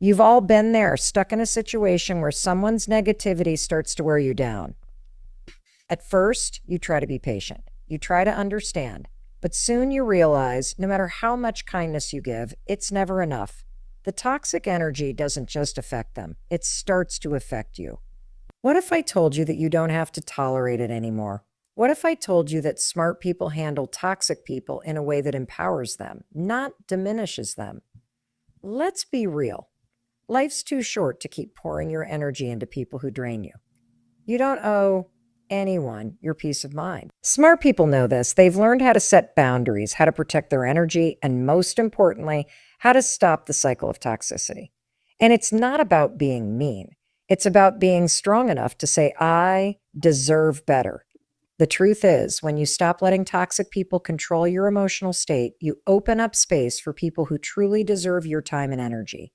You've all been there, stuck in a situation where someone's negativity starts to wear you down. At first, you try to be patient. You try to understand. But soon you realize no matter how much kindness you give, it's never enough. The toxic energy doesn't just affect them, it starts to affect you. What if I told you that you don't have to tolerate it anymore? What if I told you that smart people handle toxic people in a way that empowers them, not diminishes them? Let's be real. Life's too short to keep pouring your energy into people who drain you. You don't owe anyone your peace of mind. Smart people know this. They've learned how to set boundaries, how to protect their energy, and most importantly, how to stop the cycle of toxicity. And it's not about being mean. It's about being strong enough to say, I deserve better. The truth is, when you stop letting toxic people control your emotional state, you open up space for people who truly deserve your time and energy.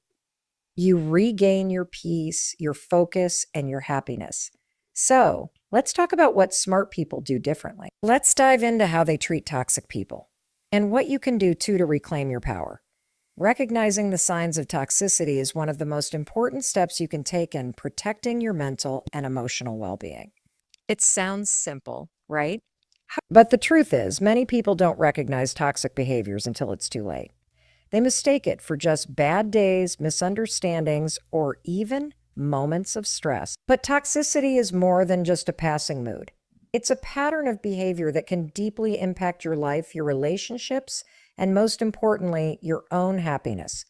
You regain your peace, your focus, and your happiness. So, let's talk about what smart people do differently. Let's dive into how they treat toxic people and what you can do too to reclaim your power. Recognizing the signs of toxicity is one of the most important steps you can take in protecting your mental and emotional well-being. It sounds simple, right? But the truth is, many people don't recognize toxic behaviors until it's too late. They mistake it for just bad days, misunderstandings, or even moments of stress. But toxicity is more than just a passing mood. It's a pattern of behavior that can deeply impact your life, your relationships, and most importantly, your own happiness.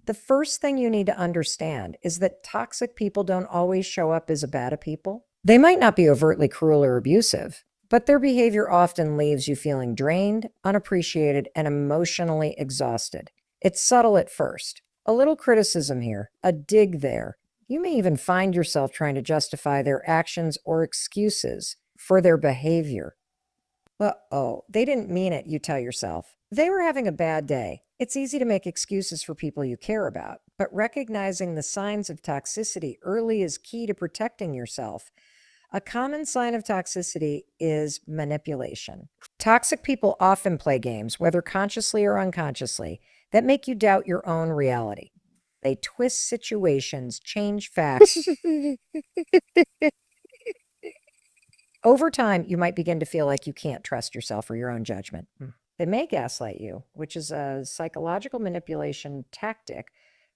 The first thing you need to understand is that toxic people don't always show up as a bad people. They might not be overtly cruel or abusive, but their behavior often leaves you feeling drained, unappreciated, and emotionally exhausted. It's subtle at first. A little criticism here, a dig there. You may even find yourself trying to justify their actions or excuses for their behavior. Well, they didn't mean it, you tell yourself. They were having a bad day. It's easy to make excuses for people you care about, but recognizing the signs of toxicity early is key to protecting yourself. A common sign of toxicity is manipulation. Toxic people often play games, whether consciously or unconsciously, that make you doubt your own reality. They twist situations, change facts. Over time, you might begin to feel like you can't trust yourself or your own judgment. They may gaslight you, which is a psychological manipulation tactic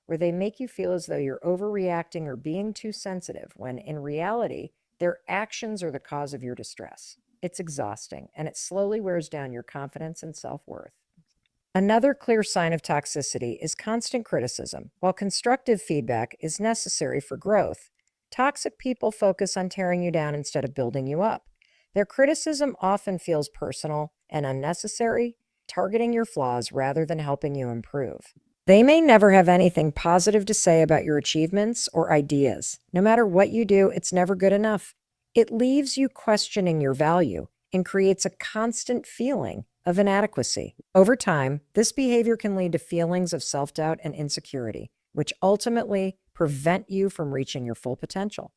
where they make you feel as though you're overreacting or being too sensitive, when in reality, their actions are the cause of your distress. It's exhausting, and it slowly wears down your confidence and self-worth. Another clear sign of toxicity is constant criticism. While constructive feedback is necessary for growth, toxic people focus on tearing you down instead of building you up. Their criticism often feels personal and unnecessary, targeting your flaws rather than helping you improve. They may never have anything positive to say about your achievements or ideas. No matter what you do, it's never good enough. It leaves you questioning your value and creates a constant feeling of inadequacy. Over time, this behavior can lead to feelings of self-doubt and insecurity, which ultimately prevent you from reaching your full potential.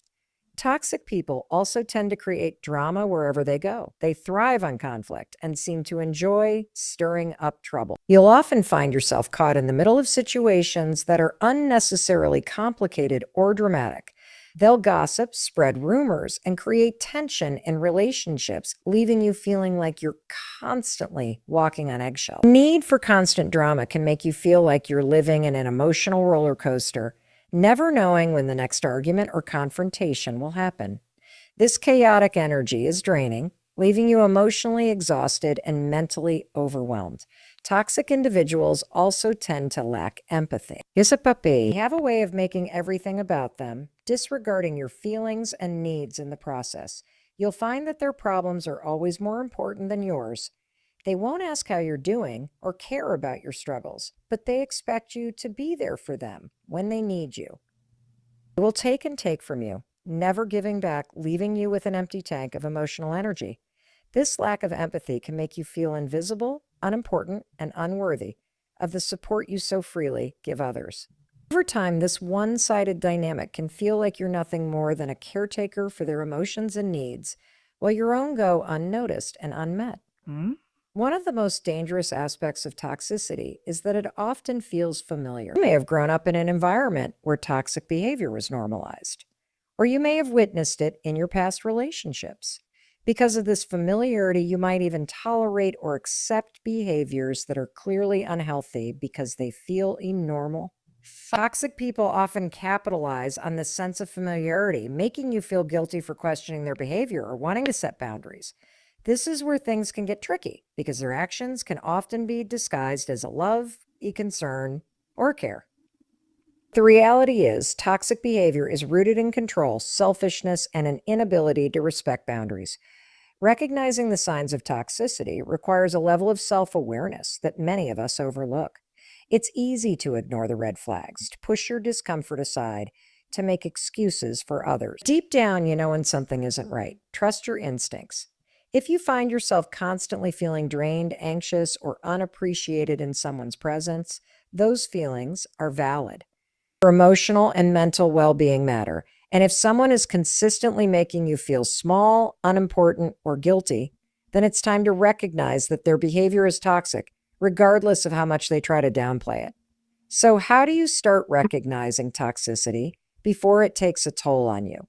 Toxic people also tend to create drama wherever they go. They thrive on conflict and seem to enjoy stirring up trouble. You'll often find yourself caught in the middle of situations that are unnecessarily complicated or dramatic. They'll gossip, spread rumors, and create tension in relationships, leaving you feeling like you're constantly walking on eggshells. The need for constant drama can make you feel like you're living in an emotional roller coaster, never knowing when the next argument or confrontation will happen. This chaotic energy is draining, leaving you emotionally exhausted and mentally overwhelmed. Toxic individuals also tend to lack empathy. Yes, puppy. They have a way of making everything about them, disregarding your feelings and needs in the process. You'll find that their problems are always more important than yours. They won't ask how you're doing or care about your struggles, but they expect you to be there for them when they need you. They will take and take from you, never giving back, leaving you with an empty tank of emotional energy. This lack of empathy can make you feel invisible, unimportant, and unworthy of the support you so freely give others. Over time, this one-sided dynamic can feel like you're nothing more than a caretaker for their emotions and needs, while your own go unnoticed and unmet. One of the most dangerous aspects of toxicity is that it often feels familiar. You may have grown up in an environment where toxic behavior was normalized, or you may have witnessed it in your past relationships. Because of this familiarity, you might even tolerate or accept behaviors that are clearly unhealthy because they feel normal. Toxic people often capitalize on this sense of familiarity, making you feel guilty for questioning their behavior or wanting to set boundaries. This is where things can get tricky because their actions can often be disguised as a love, a concern, or care. The reality is, toxic behavior is rooted in control, selfishness, and an inability to respect boundaries. Recognizing the signs of toxicity requires a level of self-awareness that many of us overlook. It's easy to ignore the red flags, to push your discomfort aside, to make excuses for others. Deep down, you know when something isn't right. Trust your instincts. If you find yourself constantly feeling drained, anxious, or unappreciated in someone's presence, those feelings are valid. Your emotional and mental well-being matter. And if someone is consistently making you feel small, unimportant, or guilty, then it's time to recognize that their behavior is toxic, regardless of how much they try to downplay it. So how do you start recognizing toxicity before it takes a toll on you?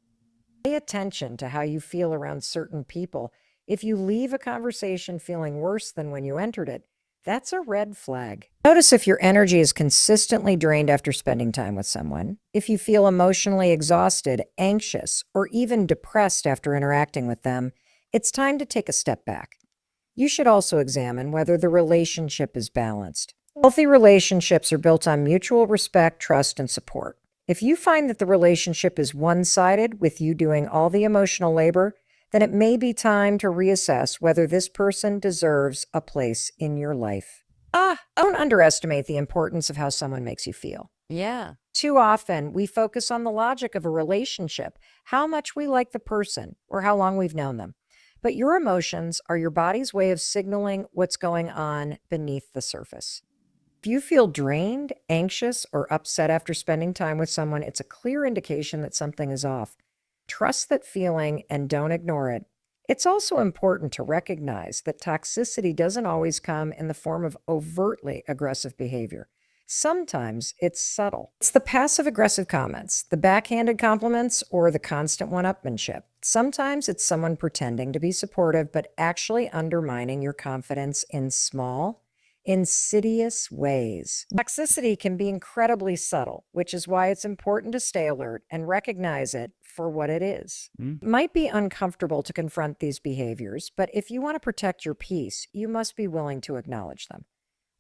Pay attention to how you feel around certain people. If you leave a conversation feeling worse than when you entered it, that's a red flag. Notice if your energy is consistently drained after spending time with someone, if you feel emotionally exhausted, anxious, or even depressed after interacting with them, it's time to take a step back. You should also examine whether the relationship is balanced. Healthy relationships are built on mutual respect, trust, and support. If you find that the relationship is one-sided, with you doing all the emotional labor, then it may be time to reassess whether this person deserves a place in your life. Don't underestimate the importance of how someone makes you feel. Yeah. Too often, we focus on the logic of a relationship, how much we like the person, or how long we've known them. But your emotions are your body's way of signaling what's going on beneath the surface. If you feel drained, anxious, or upset after spending time with someone, it's a clear indication that something is off. Trust that feeling and don't ignore it. It's also important to recognize that toxicity doesn't always come in the form of overtly aggressive behavior. Sometimes it's subtle. It's the passive-aggressive comments, the backhanded compliments, or the constant one-upmanship. Sometimes it's someone pretending to be supportive but actually undermining your confidence in small, insidious ways. Toxicity can be incredibly subtle, which is why it's important to stay alert and recognize it for what it is. It might be uncomfortable to confront these behaviors, but if you want to protect your peace, you must be willing to acknowledge them.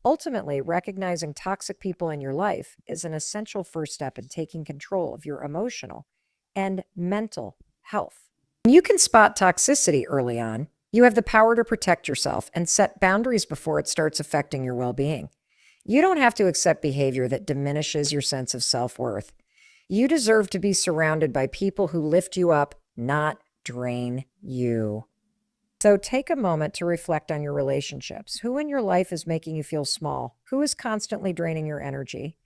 Ultimately, recognizing toxic people in your life is an essential first step in taking control of your emotional and mental health. When you can spot toxicity early on, you have the power to protect yourself and set boundaries before it starts affecting your well-being. You don't have to accept behavior that diminishes your sense of self-worth. You deserve to be surrounded by people who lift you up, not drain you. So take a moment to reflect on your relationships. Who in your life is making you feel small? Who is constantly draining your energy?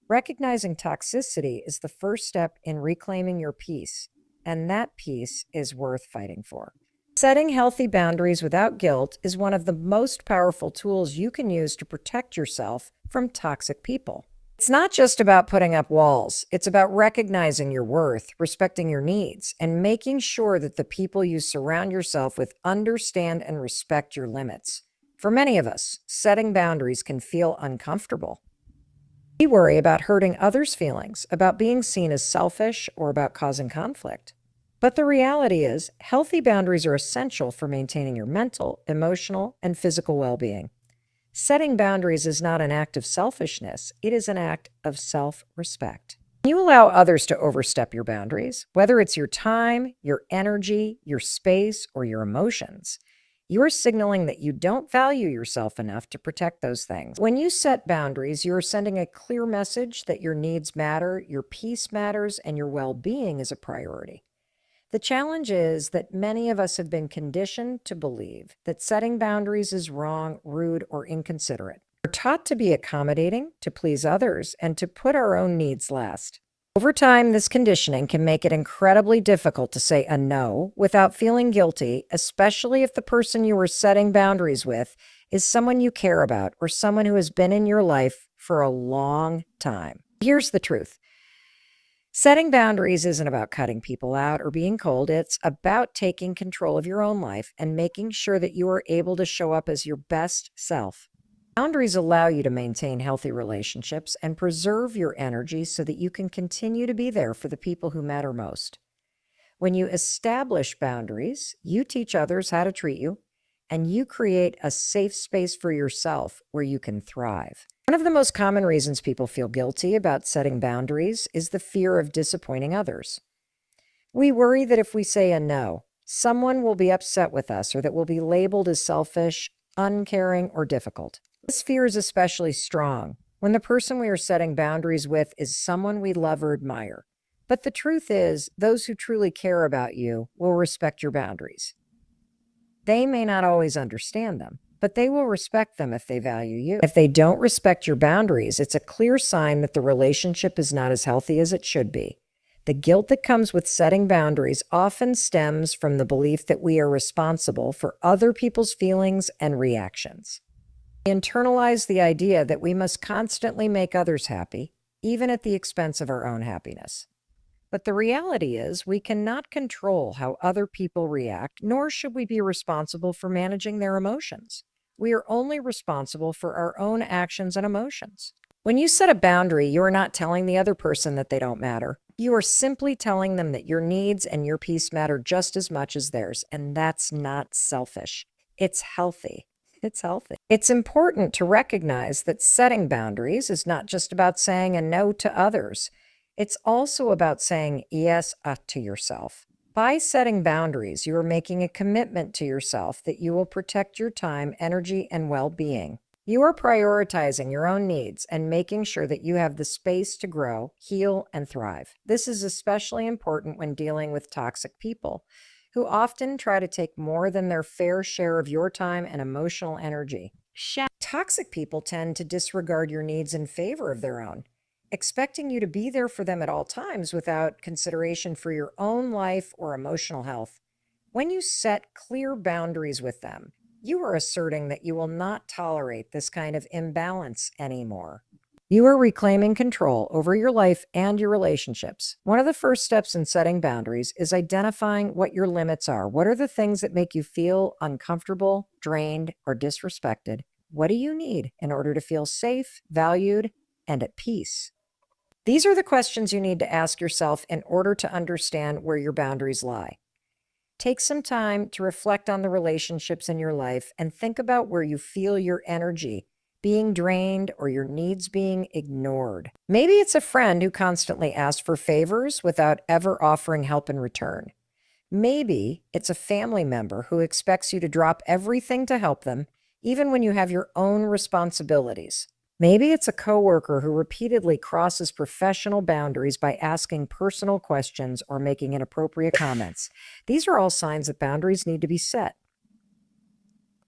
Recognizing toxicity is the first step in reclaiming your peace, and that peace is worth fighting for. Setting healthy boundaries without guilt is one of the most powerful tools you can use to protect yourself from toxic people. It's not just about putting up walls. It's about recognizing your worth, respecting your needs, and making sure that the people you surround yourself with understand and respect your limits. For many of us, setting boundaries can feel uncomfortable. We worry about hurting others' feelings, about being seen as selfish, or about causing conflict. But the reality is, healthy boundaries are essential for maintaining your mental, emotional, and physical well-being. Setting boundaries is not an act of selfishness. It is an act of self-respect. When you allow others to overstep your boundaries, whether it's your time, your energy, your space, or your emotions, you are signaling that you don't value yourself enough to protect those things. When you set boundaries, you are sending a clear message that your needs matter, your peace matters, and your well-being is a priority. The challenge is that many of us have been conditioned to believe that setting boundaries is wrong, rude, or inconsiderate. We're taught to be accommodating, to please others, and to put our own needs last. Over time, this conditioning can make it incredibly difficult to say a no without feeling guilty, especially if the person you were setting boundaries with is someone you care about or someone who has been in your life for a long time. Here's the truth. Setting boundaries isn't about cutting people out or being cold. It's about taking control of your own life and making sure that you are able to show up as your best self. Boundaries allow you to maintain healthy relationships and preserve your energy so that you can continue to be there for the people who matter most. When you establish boundaries, you teach others how to treat you, and you create a safe space for yourself where you can thrive. One of the most common reasons people feel guilty about setting boundaries is the fear of disappointing others. We worry that if we say a no, someone will be upset with us or that we'll be labeled as selfish, uncaring, or difficult. This fear is especially strong when the person we are setting boundaries with is someone we love or admire. But the truth is, those who truly care about you will respect your boundaries. They may not always understand them, but they will respect them if they value you. If they don't respect your boundaries, it's a clear sign that the relationship is not as healthy as it should be. The guilt that comes with setting boundaries often stems from the belief that we are responsible for other people's feelings and reactions. We internalize the idea that we must constantly make others happy, even at the expense of our own happiness. But the reality is we cannot control how other people react, nor should we be responsible for managing their emotions. We are only responsible for our own actions and emotions. When you set a boundary, you are not telling the other person that they don't matter. You are simply telling them that your needs and your peace matter just as much as theirs, and that's not selfish. It's healthy. It's healthy. It's important to recognize that setting boundaries is not just about saying a no to others. It's also about saying yes to yourself. By setting boundaries, you are making a commitment to yourself that you will protect your time, energy, and well-being. You are prioritizing your own needs and making sure that you have the space to grow, heal, and thrive. This is especially important when dealing with toxic people, who often try to take more than their fair share of your time and emotional energy. Toxic people tend to disregard your needs in favor of their own, expecting you to be there for them at all times without consideration for your own life or emotional health. When you set clear boundaries with them, you are asserting that you will not tolerate this kind of imbalance anymore. You are reclaiming control over your life and your relationships. One of the first steps in setting boundaries is identifying what your limits are. What are the things that make you feel uncomfortable, drained, or disrespected? What do you need in order to feel safe, valued, and at peace? These are the questions you need to ask yourself in order to understand where your boundaries lie. Take some time to reflect on the relationships in your life and think about where you feel your energy being drained or your needs being ignored. Maybe it's a friend who constantly asks for favors without ever offering help in return. Maybe it's a family member who expects you to drop everything to help them, even when you have your own responsibilities. Maybe it's a coworker who repeatedly crosses professional boundaries by asking personal questions or making inappropriate comments. These are all signs that boundaries need to be set.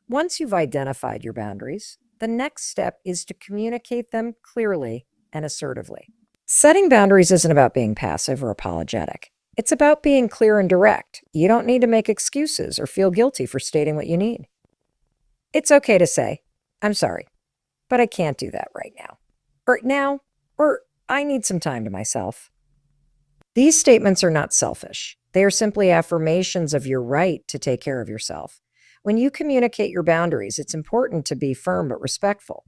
Once you've identified your boundaries, the next step is to communicate them clearly and assertively. Setting boundaries isn't about being passive or apologetic. It's about being clear and direct. You don't need to make excuses or feel guilty for stating what you need. It's okay to say, "I'm sorry, but I can't do that right now. Or I need some time to myself." These statements are not selfish. They are simply affirmations of your right to take care of yourself. When you communicate your boundaries, it's important to be firm but respectful.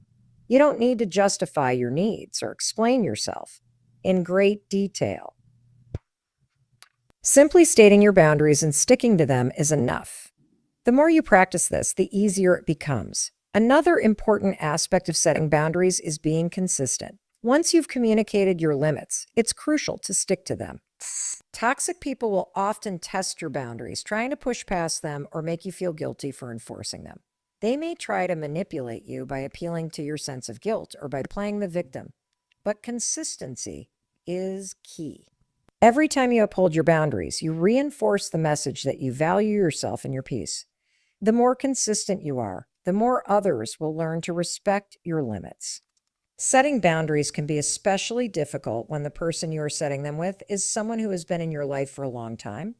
You don't need to justify your needs or explain yourself in great detail. Simply stating your boundaries and sticking to them is enough. The more you practice this, the easier it becomes. Another important aspect of setting boundaries is being consistent. Once you've communicated your limits, it's crucial to stick to them. Toxic people will often test your boundaries, trying to push past them or make you feel guilty for enforcing them. They may try to manipulate you by appealing to your sense of guilt or by playing the victim, but consistency is key. Every time you uphold your boundaries, you reinforce the message that you value yourself and your peace. The more consistent you are, the more others will learn to respect your limits. Setting boundaries can be especially difficult when the person you are setting them with is someone who has been in your life for a long time.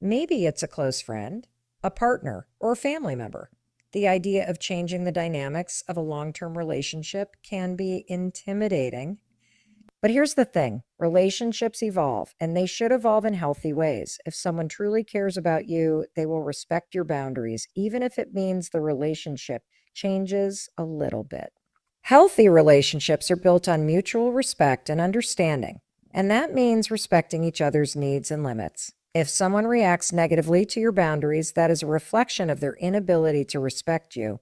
Maybe it's a close friend, a partner, or a family member. The idea of changing the dynamics of a long-term relationship can be intimidating. But here's the thing, relationships evolve, and they should evolve in healthy ways. If someone truly cares about you, they will respect your boundaries, even if it means the relationship changes a little bit. Healthy relationships are built on mutual respect and understanding, and that means respecting each other's needs and limits. If someone reacts negatively to your boundaries, that is a reflection of their inability to respect you,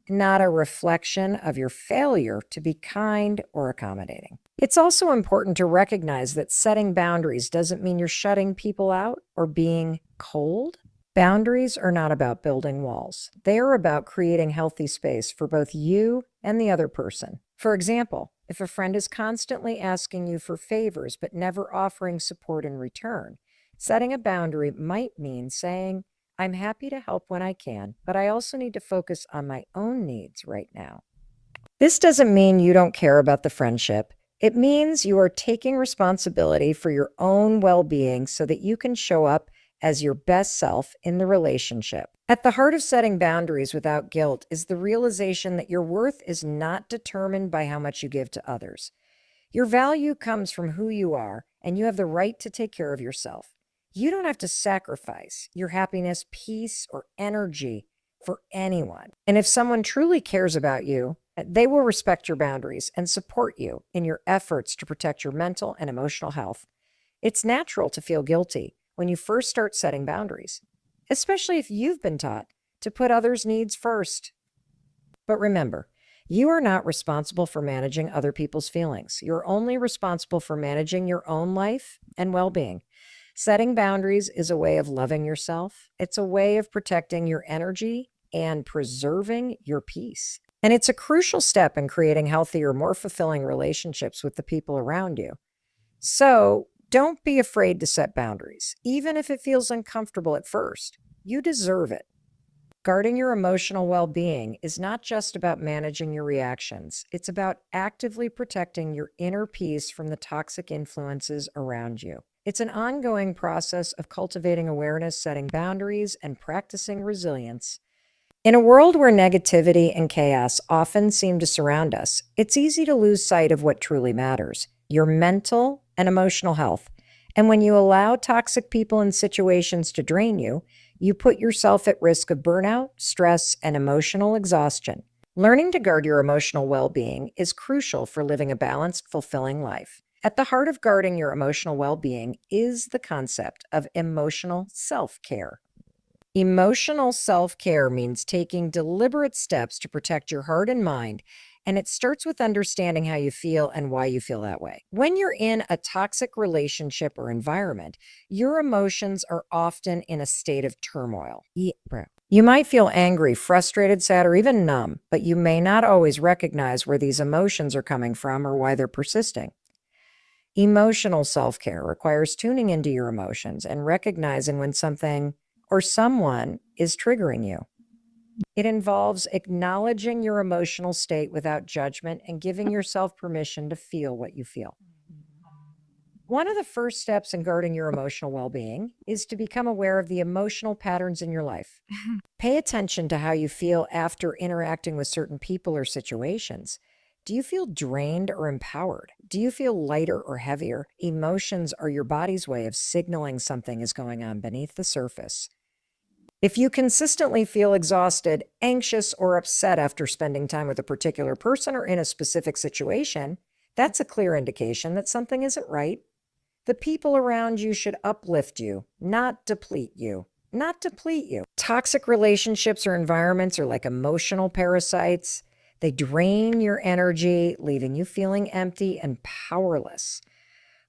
not a reflection of your failure to be kind or accommodating. It's also important to recognize that setting boundaries doesn't mean you're shutting people out or being cold. Boundaries are not about building walls. They are about creating healthy space for both you and the other person. For example, if a friend is constantly asking you for favors but never offering support in return, setting a boundary might mean saying, I'm happy to help when I can, but I also need to focus on my own needs right now. This doesn't mean you don't care about the friendship. It means you are taking responsibility for your own well-being so that you can show up as your best self in the relationship. At the heart of setting boundaries without guilt is the realization that your worth is not determined by how much you give to others. Your value comes from who you are, and you have the right to take care of yourself. You don't have to sacrifice your happiness, peace, or energy for anyone. And if someone truly cares about you, they will respect your boundaries and support you in your efforts to protect your mental and emotional health. It's natural to feel guilty when you first start setting boundaries, especially if you've been taught to put others' needs first. But remember, you are not responsible for managing other people's feelings. You're only responsible for managing your own life and well-being. Setting boundaries is a way of loving yourself. It's a way of protecting your energy and preserving your peace. And it's a crucial step in creating healthier, more fulfilling relationships with the people around you. So don't be afraid to set boundaries, even if it feels uncomfortable at first. You deserve it. Guarding your emotional well-being is not just about managing your reactions. It's about actively protecting your inner peace from the toxic influences around you. It's an ongoing process of cultivating awareness, setting boundaries, and practicing resilience. In a world where negativity and chaos often seem to surround us, it's easy to lose sight of what truly matters, your mental and emotional health. And when you allow toxic people and situations to drain you, you put yourself at risk of burnout, stress, and emotional exhaustion. Learning to guard your emotional well-being is crucial for living a balanced, fulfilling life. At the heart of guarding your emotional well-being is the concept of emotional self-care. Emotional self-care means taking deliberate steps to protect your heart and mind, and it starts with understanding how you feel and why you feel that way. When you're in a toxic relationship or environment, your emotions are often in a state of turmoil. You might feel angry, frustrated, sad, or even numb, but you may not always recognize where these emotions are coming from or why they're persisting. Emotional self-care requires tuning into your emotions and recognizing when something or someone is triggering you. It involves acknowledging your emotional state without judgment and giving yourself permission to feel what you feel. One of the first steps in guarding your emotional well-being is to become aware of the emotional patterns in your life. Pay attention to how you feel after interacting with certain people or situations. Do you feel drained or empowered? Do you feel lighter or heavier? Emotions are your body's way of signaling something is going on beneath the surface. If you consistently feel exhausted, anxious, or upset after spending time with a particular person or in a specific situation, that's a clear indication that something isn't right. The people around you should uplift you, not deplete you. Not deplete you. Toxic relationships or environments are like emotional parasites. They drain your energy, leaving you feeling empty and powerless.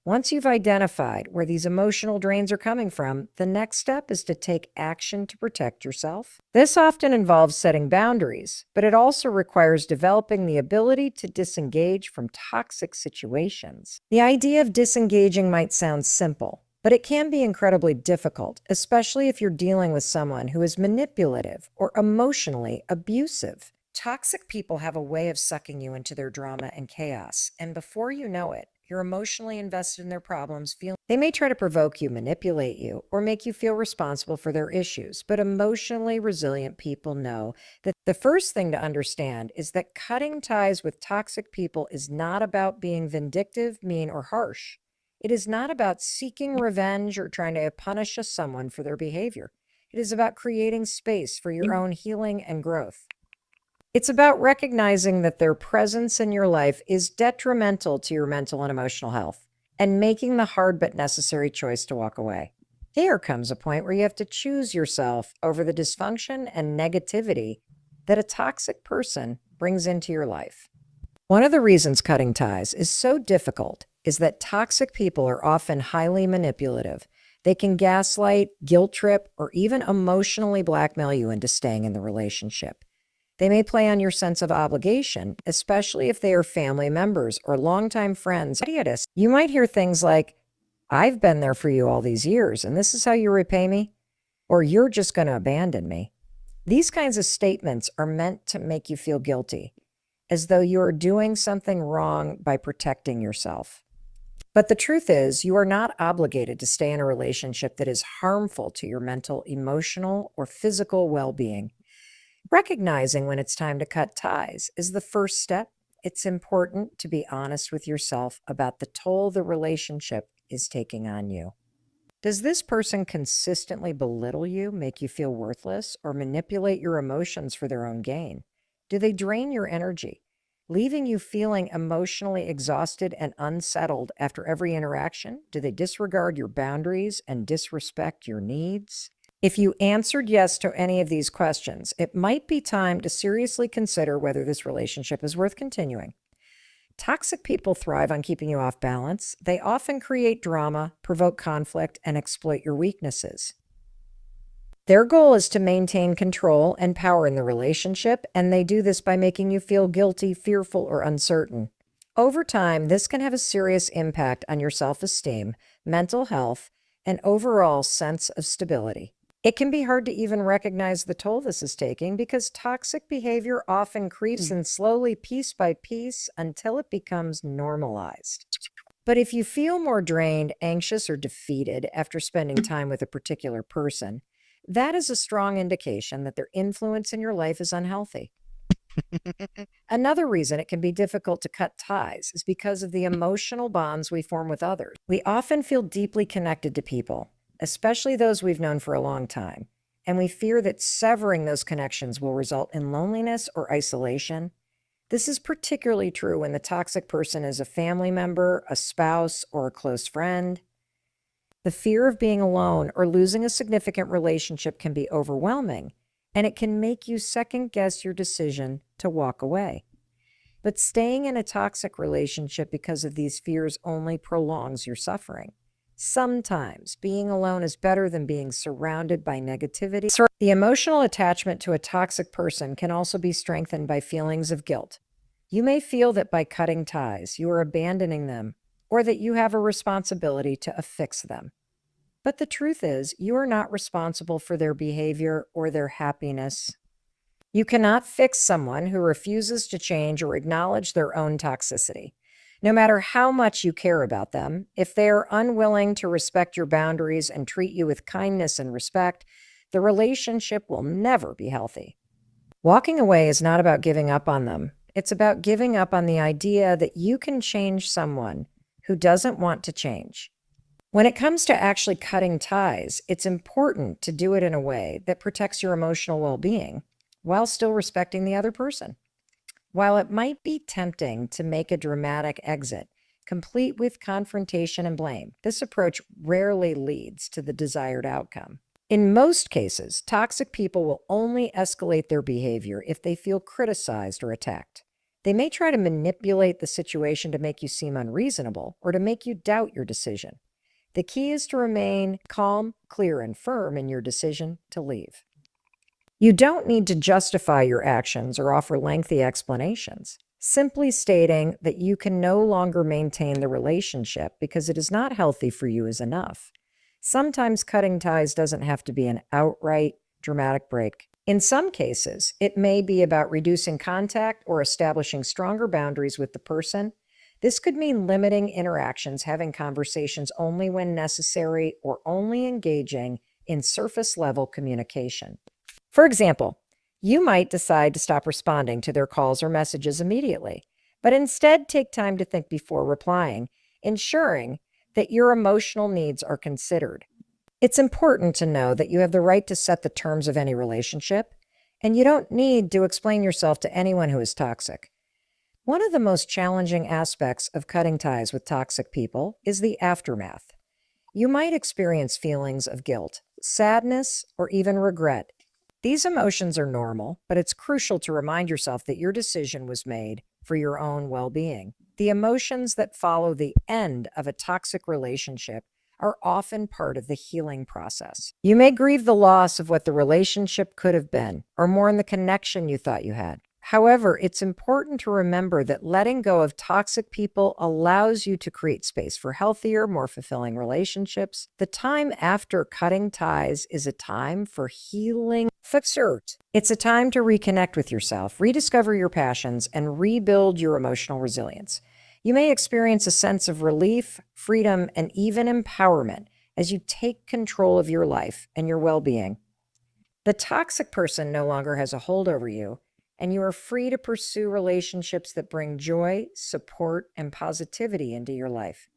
Once you've identified where these emotional drains are coming from, the next step is to take action to protect yourself. This often involves setting boundaries, but it also requires developing the ability to disengage from toxic situations. The idea of disengaging might sound simple, but it can be incredibly difficult, especially if you're dealing with someone who is manipulative or emotionally abusive. Toxic people have a way of sucking you into their drama and chaos, and before you know it, You're emotionally invested in their problems. They may try to provoke you, manipulate you, or make you feel responsible for their issues. But emotionally resilient people know that the first thing to understand is that cutting ties with toxic people is not about being vindictive, mean, or harsh. It is not about seeking revenge or trying to punish someone for their behavior. It is about creating space for your own healing and growth. It's about recognizing that their presence in your life is detrimental to your mental and emotional health and making the hard but necessary choice to walk away. There comes a point where you have to choose yourself over the dysfunction and negativity that a toxic person brings into your life. One of the reasons cutting ties is so difficult is that toxic people are often highly manipulative. They can gaslight, guilt trip, or even emotionally blackmail you into staying in the relationship. They may play on your sense of obligation, especially if they are family members or longtime friends. You might hear things like, "I've been there for you all these years, and this is how you repay me," or "You're just going to abandon me." These kinds of statements are meant to make you feel guilty, as though you are doing something wrong by protecting yourself. But the truth is, you are not obligated to stay in a relationship that is harmful to your mental, emotional, or physical well-being. Recognizing when it's time to cut ties is the first step. It's important to be honest with yourself about the toll the relationship is taking on you. Does this person consistently belittle you, make you feel worthless, or manipulate your emotions for their own gain? Do they drain your energy, leaving you feeling emotionally exhausted and unsettled after every interaction? Do they disregard your boundaries and disrespect your needs? If you answered yes to any of these questions, it might be time to seriously consider whether this relationship is worth continuing. Toxic people thrive on keeping you off balance. They often create drama, provoke conflict, and exploit your weaknesses. Their goal is to maintain control and power in the relationship, and they do this by making you feel guilty, fearful, or uncertain. Over time, this can have a serious impact on your self-esteem, mental health, and overall sense of stability. It can be hard to even recognize the toll this is taking because toxic behavior often creeps in slowly, piece by piece, until it becomes normalized. But if you feel more drained, anxious, or defeated after spending time with a particular person, that is a strong indication that their influence in your life is unhealthy. Another reason it can be difficult to cut ties is because of the emotional bonds we form with others. We often feel deeply connected to people, especially those we've known for a long time, and we fear that severing those connections will result in loneliness or isolation. This is particularly true when the toxic person is a family member, a spouse, or a close friend. The fear of being alone or losing a significant relationship can be overwhelming, and it can make you second-guess your decision to walk away. But staying in a toxic relationship because of these fears only prolongs your suffering. Sometimes being alone is better than being surrounded by negativity. The emotional attachment to a toxic person can also be strengthened by feelings of guilt. You may feel that by cutting ties, you are abandoning them, or that you have a responsibility to fix them. But the truth is, you are not responsible for their behavior or their happiness. You cannot fix someone who refuses to change or acknowledge their own toxicity. No matter how much you care about them, if they are unwilling to respect your boundaries and treat you with kindness and respect, the relationship will never be healthy. Walking away is not about giving up on them. It's about giving up on the idea that you can change someone who doesn't want to change. When it comes to actually cutting ties, it's important to do it in a way that protects your emotional well-being while still respecting the other person. While it might be tempting to make a dramatic exit, complete with confrontation and blame, this approach rarely leads to the desired outcome. In most cases, toxic people will only escalate their behavior if they feel criticized or attacked. They may try to manipulate the situation to make you seem unreasonable or to make you doubt your decision. The key is to remain calm, clear, and firm in your decision to leave. You don't need to justify your actions or offer lengthy explanations. Simply stating that you can no longer maintain the relationship because it is not healthy for you is enough. Sometimes cutting ties doesn't have to be an outright dramatic break. In some cases, it may be about reducing contact or establishing stronger boundaries with the person This could mean limiting interactions, having conversations only when necessary, or only engaging in surface level communication. For example, you might decide to stop responding to their calls or messages immediately, but instead take time to think before replying, ensuring that your emotional needs are considered. It's important to know that you have the right to set the terms of any relationship, and you don't need to explain yourself to anyone who is toxic. One of the most challenging aspects of cutting ties with toxic people is the aftermath. You might experience feelings of guilt, sadness, or even regret. These emotions are normal, but it's crucial to remind yourself that your decision was made for your own well-being. The emotions that follow the end of a toxic relationship are often part of the healing process. You may grieve the loss of what the relationship could have been, or mourn the connection you thought you had. However, it's important to remember that letting go of toxic people allows you to create space for healthier, more fulfilling relationships. The time after cutting ties is a time for healing. It's a time to reconnect with yourself, rediscover your passions, and rebuild your emotional resilience. You may experience a sense of relief, freedom, and even empowerment as you take control of your life and your well-being. The toxic person no longer has a hold over you, and you are free to pursue relationships that bring joy, support, and positivity into your life.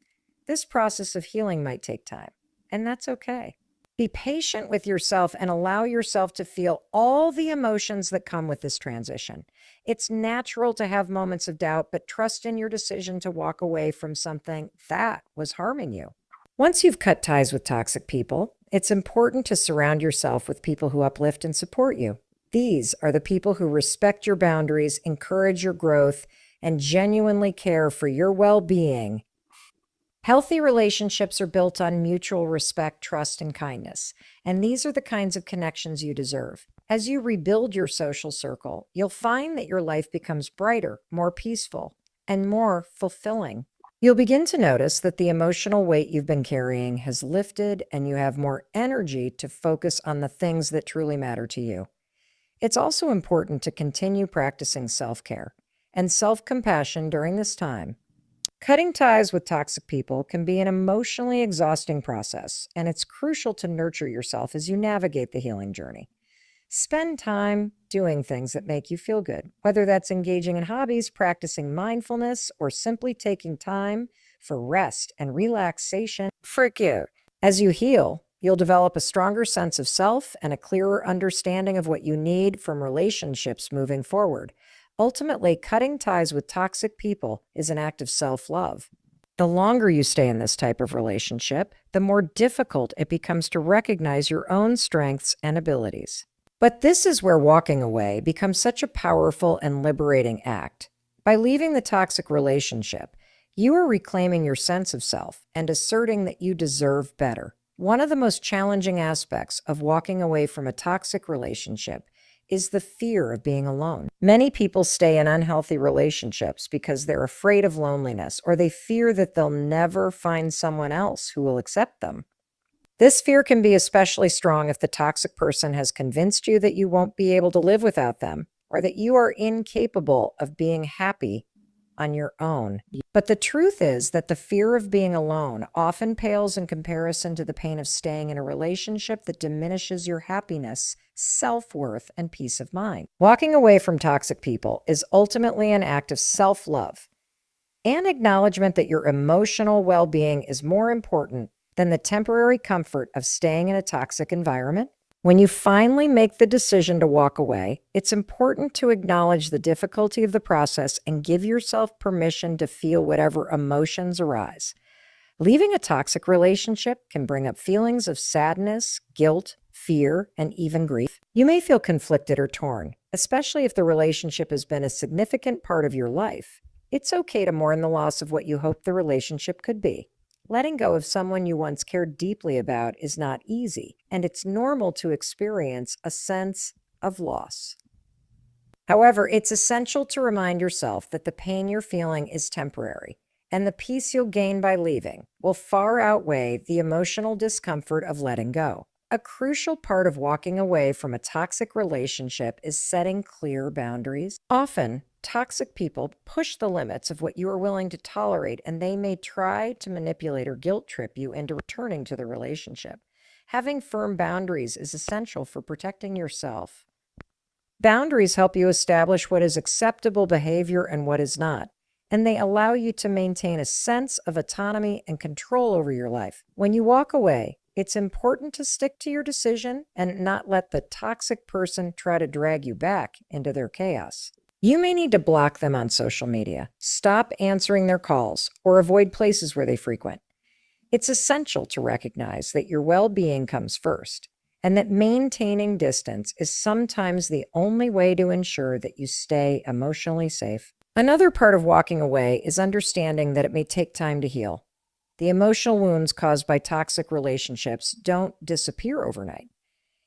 This process of healing might take time, and that's okay. Be patient with yourself and allow yourself to feel all the emotions that come with this transition. It's natural to have moments of doubt, but trust in your decision to walk away from something that was harming you. Once you've cut ties with toxic people, it's important to surround yourself with people who uplift and support you. These are the people who respect your boundaries, encourage your growth, and genuinely care for your well-being. Healthy relationships are built on mutual respect, trust, and kindness, and these are the kinds of connections you deserve. As you rebuild your social circle, you'll find that your life becomes brighter, more peaceful, and more fulfilling. You'll begin to notice that the emotional weight you've been carrying has lifted, and you have more energy to focus on the things that truly matter to you. It's also important to continue practicing self-care and self-compassion during this time. Cutting ties with toxic people can be an emotionally exhausting process, and it's crucial to nurture yourself as you navigate the healing journey. Spend time doing things that make you feel good, whether that's engaging in hobbies, practicing mindfulness, or simply taking time for rest and relaxation. As you heal, you'll develop a stronger sense of self and a clearer understanding of what you need from relationships moving forward. Ultimately, cutting ties with toxic people is an act of self-love. The longer you stay in this type of relationship, the more difficult it becomes to recognize your own strengths and abilities. But this is where walking away becomes such a powerful and liberating act. By leaving the toxic relationship, you are reclaiming your sense of self and asserting that you deserve better. One of the most challenging aspects of walking away from a toxic relationship is the fear of being alone. Many people stay in unhealthy relationships because they're afraid of loneliness, or they fear that they'll never find someone else who will accept them. This fear can be especially strong if the toxic person has convinced you that you won't be able to live without them, or that you are incapable of being happy on your own. But the truth is that the fear of being alone often pales in comparison to the pain of staying in a relationship that diminishes your happiness, self-worth, and peace of mind. Walking away from toxic people is ultimately an act of self-love, an acknowledgement that your emotional well-being is more important than the temporary comfort of staying in a toxic environment. When you finally make the decision to walk away, it's important to acknowledge the difficulty of the process and give yourself permission to feel whatever emotions arise. Leaving a toxic relationship can bring up feelings of sadness, guilt, fear, and even grief. You may feel conflicted or torn, especially if the relationship has been a significant part of your life. It's okay to mourn the loss of what you hoped the relationship could be. Letting go of someone you once cared deeply about is not easy, and it's normal to experience a sense of loss. However, it's essential to remind yourself that the pain you're feeling is temporary, and the peace you'll gain by leaving will far outweigh the emotional discomfort of letting go. A crucial part of walking away from a toxic relationship is setting clear boundaries. Often, toxic people push the limits of what you are willing to tolerate, and they may try to manipulate or guilt trip you into returning to the relationship. Having firm boundaries is essential for protecting yourself. Boundaries help you establish what is acceptable behavior and what is not, and they allow you to maintain a sense of autonomy and control over your life. When you walk away, it's important to stick to your decision and not let the toxic person try to drag you back into their chaos. You may need to block them on social media, stop answering their calls, or avoid places where they frequent. It's essential to recognize that your well-being comes first, and that maintaining distance is sometimes the only way to ensure that you stay emotionally safe. Another part of walking away is understanding that it may take time to heal. The emotional wounds caused by toxic relationships don't disappear overnight.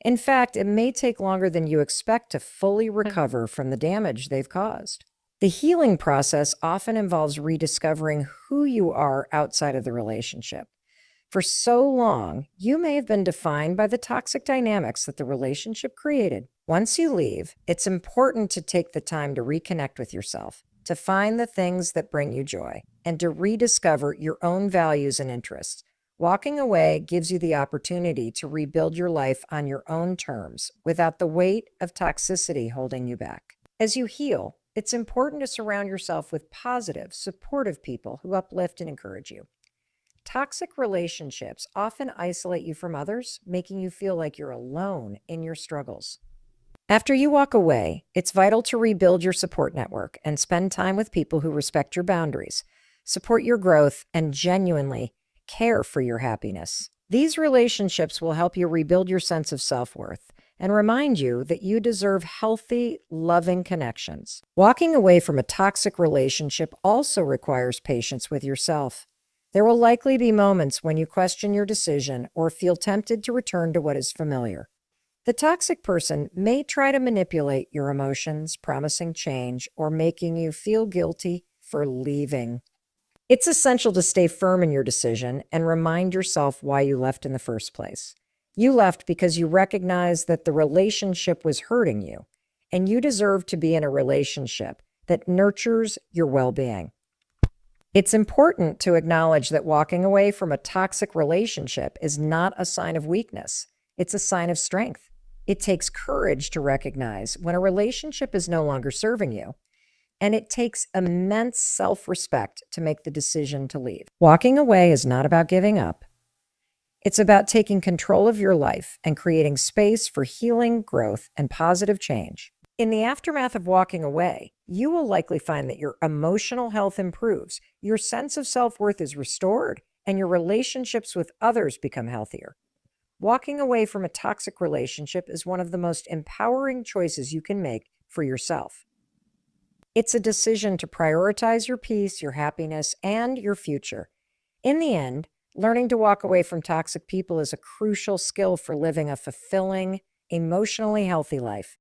In fact, it may take longer than you expect to fully recover from the damage they've caused. The healing process often involves rediscovering who you are outside of the relationship. For so long, you may have been defined by the toxic dynamics that the relationship created. Once you leave, it's important to take the time to reconnect with yourself, to find the things that bring you joy, and to rediscover your own values and interests. Walking away gives you the opportunity to rebuild your life on your own terms without the weight of toxicity holding you back. As you heal, it's important to surround yourself with positive, supportive people who uplift and encourage you. Toxic relationships often isolate you from others, making you feel like you're alone in your struggles. After you walk away, it's vital to rebuild your support network and spend time with people who respect your boundaries, support your growth, and genuinely care for your happiness. These relationships will help you rebuild your sense of self-worth and remind you that you deserve healthy, loving connections. Walking away from a toxic relationship also requires patience with yourself. There will likely be moments when you question your decision or feel tempted to return to what is familiar. The toxic person may try to manipulate your emotions, promising change, or making you feel guilty for leaving. It's essential to stay firm in your decision and remind yourself why you left in the first place. You left because you recognized that the relationship was hurting you, and you deserve to be in a relationship that nurtures your well-being. It's important to acknowledge that walking away from a toxic relationship is not a sign of weakness. It's a sign of strength. It takes courage to recognize when a relationship is no longer serving you, and it takes immense self-respect to make the decision to leave. Walking away is not about giving up. It's about taking control of your life and creating space for healing, growth, and positive change. In the aftermath of walking away, you will likely find that your emotional health improves, your sense of self-worth is restored, and your relationships with others become healthier. Walking away from a toxic relationship is one of the most empowering choices you can make for yourself. It's a decision to prioritize your peace, your happiness, and your future. In the end, learning to walk away from toxic people is a crucial skill for living a fulfilling, emotionally healthy life.